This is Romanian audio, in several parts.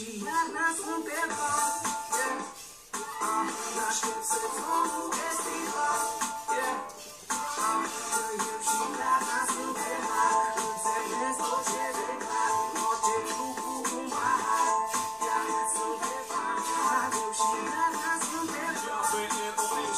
și iarna sunt pe bar, n-aștept sezonul estival, eu și iarna sunt pe bar, înțeles tot ce declar, orice lucru un pahar, iar sunt pe bar, eu și iarna sunt pe bar.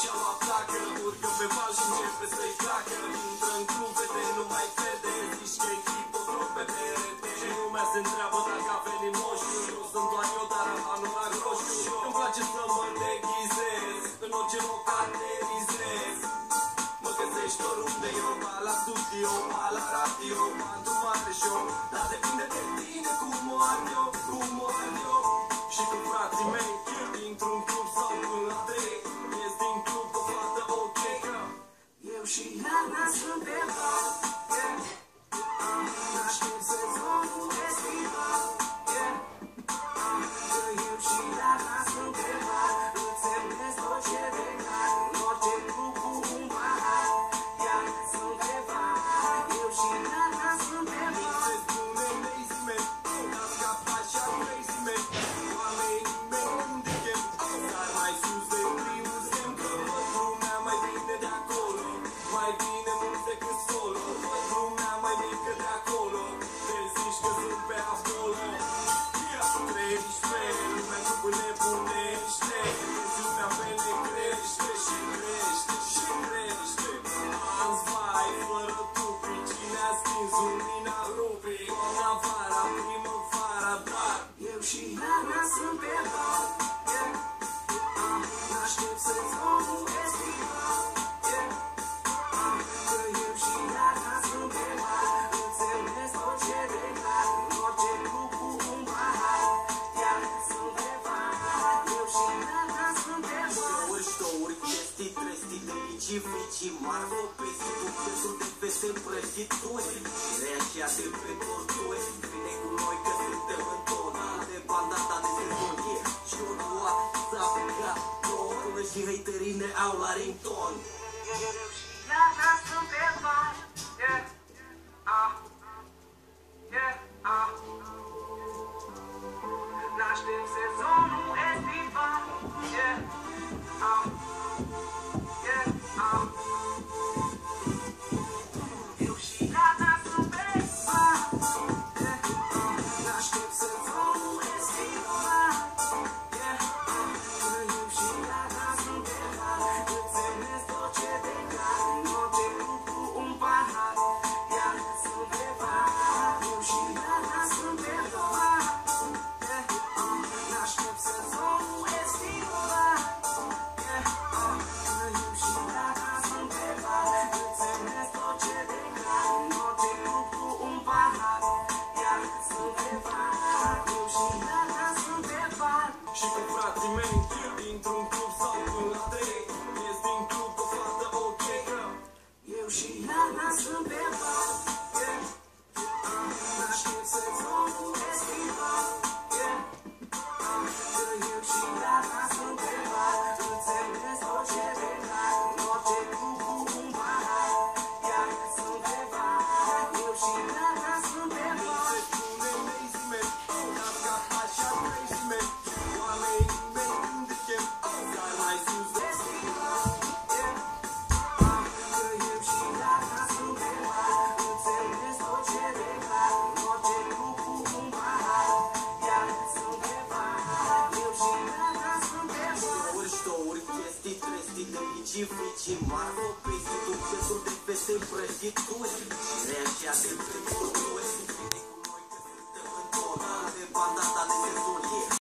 Și-a luat placă, urcă pe val și începe să-i placă. Intră în club, vede, nu mai vede. Zici că e hipotrop pe perete. Și lumea se întreabă dacă a venit moșul. Eu sunt doar eu, dar nu la roșu. Îmi place să mă deghizez, în orice loc aterizez. Mă găsești oriunde eu, ba la studio, ba la radio, ba într-un mare show. Dar depinde de tine cum o ard eu, cum o ard eu. Și cu frații mei, dintr-un club sau până la 3. Eu și iarna sunt pe bar, n-aștept sezonul estival, eu și iarna sunt pe bar, înțeles tot ce declar, orice lucru un pahar, iar sunt pe bar, eu și iarna sunt pe bar. Se spune lazy man, dar scap așa crazy man, oamenii mei unde chem, dar mai sus de primul semn că văd lumea mai bine de acolo. Mai bine mult decât solo, văd lumea mai mică de acolo. Te zici că sunt pe acolo. Trăiești pe lumea cu nebunește, tensiunea pe ne crește și crește și crește. Azi vai, fără tupi, cine a stins lumina rupii? Toamna, vara, primăvara, dar Eu și iarna sunt pe bar, n-aștept sezonul estival, eu și iarna sunt pe bar, înțeles tot ce declar, orice lucru un pahar, iar sunt pe bar, eu și iarna sunt pe bar. Șouri, chestii, trestii, de vicii, marfă, pesii, ducesuri de peste împrăjituri, reacția de pe torturi, vine cu noi că suntem în tona de bandata de sezonie, și o luat țapca, până și haterii ne au la rington. Iarna sunt pe bar, n-aștept sezonul estival, eu și iarna sunt pe bar, n-aștept sezonul estival, eu și iarna sunt pe bar, înțeles tot ce declar, orice lucru un pahar, iar sunt pe bar, eu și iarna sunt pe bar, n-aștept sezonul estival, eu și iarna sunt pe bar, înțeles tot ce declar, orice lucru un pahar, iar sunt pe bar, eu și iarna sunt pe bar. și cu frații mei, dintr-un club sau până la 3. Ies din club cu o fată ok. Eu și iarna sunt pe bar, n-aștept sezonul estival, eu și iarna sunt pe bar, înțeles tot ce declar, orice lucru un pahar, iar sunt pe bar, eu și iarna sunt pe bar. Se spune lazy man, dar scap așa crazy man, oamenii mei unde chem, dar mai sus de Eu și iarna sunt pe bar, înțeles tot ce declar, orice lucru un pahar, iar sunt pe bar, eu și iarna sunt pe bar. Șouri, chestii, trestii, de vicii, marfă, pesii, ducesuri de peste împrăjituri, reacția de